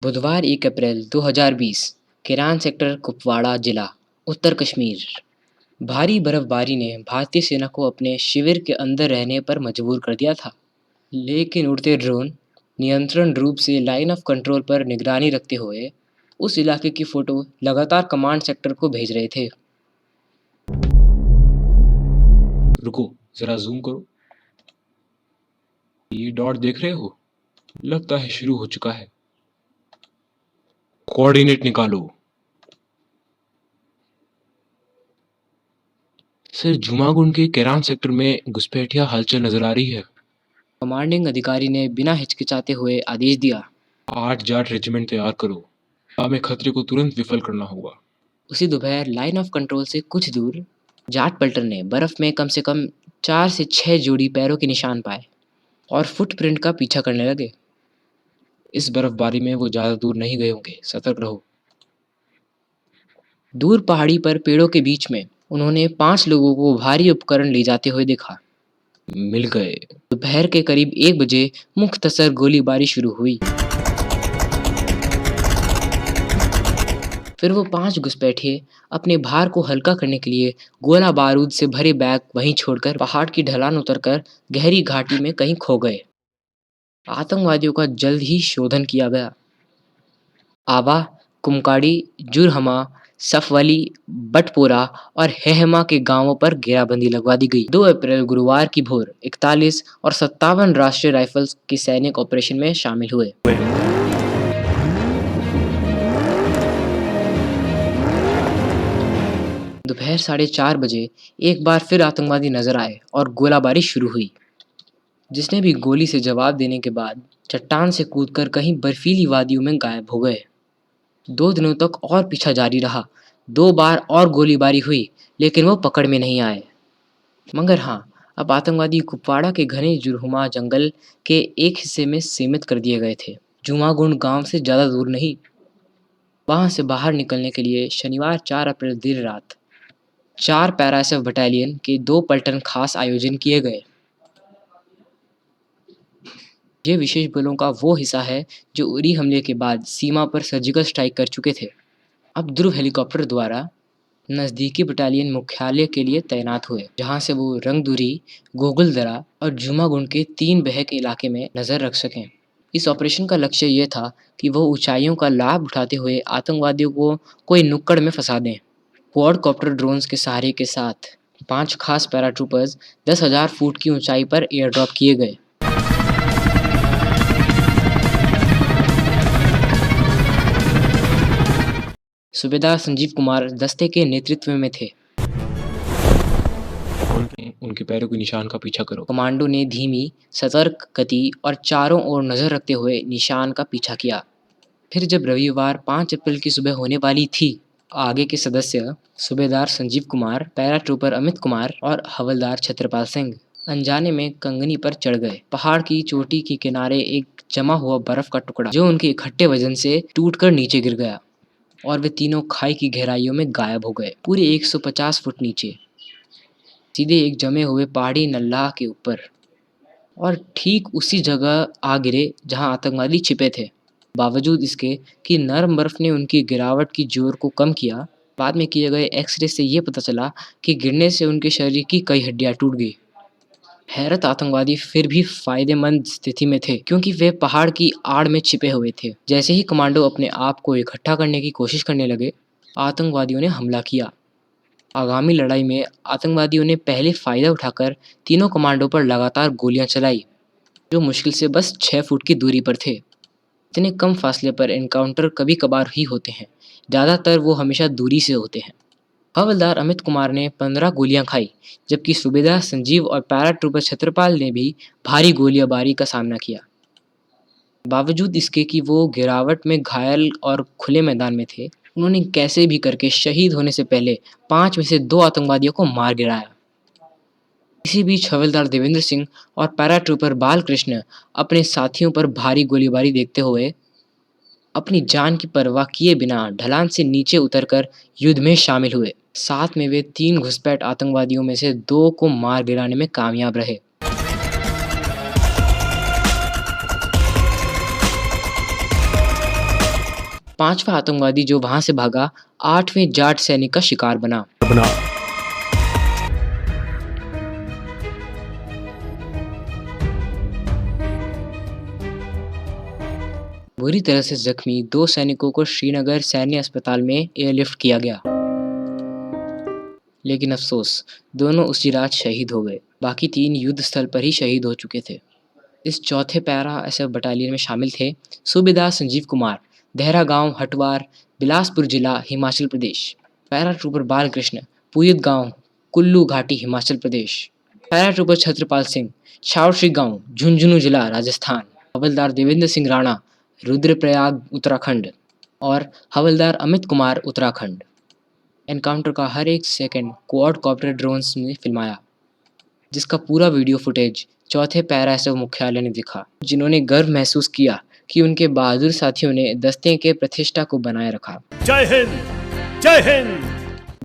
बुधवार 1 अप्रैल 2020 Kieron sector Kupwara जिला, उत्तर कश्मीर। भारी बर्फबारी ने भारतीय सेना को अपने शिविर के अंदर रहने पर मजबूर कर दिया था। लेकिन उड़ते ड्रोन नियंत्रण रूप से लाइन ऑफ कंट्रोल पर निगरानी रखते हुए उस इलाके की फोटो लगातार कमांड सेक्टर को भेज रहे थे। रुको, जरा जूम करो। ये डॉट देख रहे हो? लगता है शुरू हो चुका है। कोऑर्डिनेट निकालो। सर, जुमागुंड के केरान सेक्टर में घुसपैठिया हलचल नजर आ रही है। कमांडिंग अधिकारी ने बिना हिचकिचाते हुए आदेश दिया। 8 जाट रेजिमेंट तैयार करो। हमें खतरे को तुरंत विफल करना होगा। उसी दोपहर लाइन ऑफ कंट्रोल से कुछ दूर जाट पलटन ने बर्फ में कम से कम 4 से 6 जोड़ी पैरों के निशान पाए और फुटप्रिंट का पीछा करने लगे। इस बर्फबारी में वो ज्यादा दूर नहीं गए होंगे, सतर्क रहो। दूर पहाड़ी पर पेड़ों के बीच में उन्होंने 5 लोगों को भारी उपकरण ले जाते हुए देखा। मिल गए। दोपहर के करीब 1 बजे मुख्तसर गोलीबारी शुरू हुई। फिर वो 5 घुसपैठिए अपने भार को हल्का करने के लिए गोला बारूद से भरे बैग वहीं छोड़कर पहाड़ की ढलान उतरकर गहरी घाटी में कहीं खो गए। आतंकवादियों का जल्द ही शोधन किया गया। आवा, कुमकाड़ी, जुरहमा, सफवली, बटपोरा और हेहमा के गांवों पर घेराबंदी लगवा दी गई। 2 अप्रैल गुरुवार की भोर 41 और 57 राष्ट्रीय राइफल्स के सैनिक ऑपरेशन में शामिल हुए। दोपहर 4:30 बजे एक बार फिर आतंकवादी नजर आए और गोलाबारी शुरू हुई। जिसने भी गोली से जवाब देने के बाद चट्टान से कूदकर कहीं बर्फीली वादियों में गायब हो गए। 2 दिनों तक और पीछा जारी रहा। 2 बार और गोलीबारी हुई, लेकिन वो पकड़ में नहीं आए। मगर हाँ, अब आतंकवादी कुपवाड़ा के घने जुरहुमा जंगल के एक हिस्से में सीमित कर दिए गए थे। जुमागुंड गांव से ज्यादा दूर नहीं। वहां से बाहर निकलने के लिए शनिवार 4 अप्रैल देर रात 4 पैराएसएफ बटालियन के 2 पलटन खास आयोजन किए गए। ये विशेष बलों का वो हिस्सा है जो उरी हमले के बाद सीमा पर सर्जिकल स्ट्राइक कर चुके थे। अब ध्रुव हेलीकॉप्टर द्वारा नजदीकी बटालियन मुख्यालय के लिए तैनात हुए, जहां से वो रंगदुरी, गोगलदरा और जुमागुंड के 3 बहक इलाके में नजर रख सकें। इस ऑपरेशन का लक्ष्य ये था कि वो ऊंचाइयों का लाभ उठाते हुए आतंकवादियों को कोई नुक्कड़ में फंसा दें। क्वाडकॉप्टर ड्रोन्स के सहारे के साथ 5 खास पैराट्रूपर्स 10,000 फुट की ऊंचाई पर एयर ड्रॉप किए गए। सूबेदार संजीव कुमार दस्ते के नेतृत्व में थे। उनके पैरों के निशान का पीछा करो। कमांडो ने धीमी, सतर्क गति और चारों ओर नजर रखते हुए निशान का पीछा किया। फिर जब रविवार 5 अप्रैल की सुबह होने वाली थी, आगे के सदस्य सूबेदार संजीव कुमार, पैराट्रूपर अमित कुमार और हवलदार छत्रपाल सिंह अनजाने में कंगनी पर चढ़ गए। पहाड़ की चोटी के किनारे एक जमा हुआ बर्फ का टुकड़ा जो उनके इकट्ठे वजन से टूटकर नीचे गिर गया और वे तीनों खाई की गहराइयों में गायब हो गए, पूरे 150 फुट नीचे, सीधे एक जमे हुए पहाड़ी नल्ला के ऊपर। और ठीक उसी जगह आ गिरे जहां आतंकवादी छिपे थे। बावजूद इसके कि नरम बर्फ ने उनकी गिरावट की जोर को कम किया, बाद में किए गए एक्सरे से ये पता चला कि गिरने से उनके शरीर की कई हड्डियां टूट गई। हैरत आतंकवादी फिर भी फायदेमंद स्थिति में थे, क्योंकि वे पहाड़ की आड़ में छिपे हुए थे। जैसे ही कमांडो अपने आप को इकट्ठा करने की कोशिश करने लगे, आतंकवादियों ने हमला किया। आगामी लड़ाई में आतंकवादियों ने पहले फायदा उठाकर तीनों कमांडो पर लगातार गोलियां चलाई, जो मुश्किल से बस 6 फुट की दूरी पर थे। इतने कम फासले पर एनकाउंटर कभी कभार ही होते हैं, ज़्यादातर वो हमेशा दूरी से होते हैं। हवलदार अमित कुमार ने 15 गोलियां खाई, जबकि सूबेदार संजीव और पैराट्रूपर छत्रपाल ने भी भारी गोलीबारी का सामना किया। बावजूद इसके कि वो गिरावट में घायल और खुले मैदान में थे, उन्होंने कैसे भी करके शहीद होने से पहले 5 में से 2 आतंकवादियों को मार गिराया। इसी बीच हवलदार देवेंद्र सिंह और पैराट्रूपर बालकृष्ण अपने साथियों पर भारी गोलीबारी देखते हुए अपनी जान की परवाह किए बिना ढलान से नीचे उतरकर युद्ध में शामिल हुए। साथ में वे 3 घुसपैठ आतंकवादियों में से 2 को मार गिराने में कामयाब रहे। पांचवा आतंकवादी जो वहां से भागा 8वें जाट सैनिक का शिकार बना। बुरी तरह से जख्मी 2 सैनिकों को श्रीनगर सैन्य अस्पताल में एयरलिफ्ट किया गया, लेकिन अफसोस दोनों उसी रात शहीद हो गए। बाकी 3 युद्ध स्थल पर ही शहीद हो चुके थे। इस चौथे पैरा एसएफ बटालियन में शामिल थे सूबेदार संजीव कुमार, देहरा गांव, हटवार, बिलासपुर जिला, हिमाचल प्रदेश। पैरा ट्रूपर बालकृष्ण, पुयत गांव, कुल्लू घाटी, हिमाचल प्रदेश। पैरा ट्रूपर छत्रपाल सिंह, छावश्री गांव, झुंझुनू जिला, राजस्थान। हवलदार देवेंद्र सिंह राणा, रुद्रप्रयाग, उत्तराखंड। और हवलदार अमित कुमार, उत्तराखंड। एनकाउंटर का हर एक सेकंड क्वाडकॉप्टर ड्रोन्स ने फिल्माया, जिसका पूरा वीडियो फुटेज चौथे पैरा एसएफ मुख्यालय ने दिखा, जिन्होंने गर्व महसूस किया कि उनके बहादुर साथियों ने दस्ते के प्रतिष्ठा को बनाए रखा। जय हिंद, जय हिंद।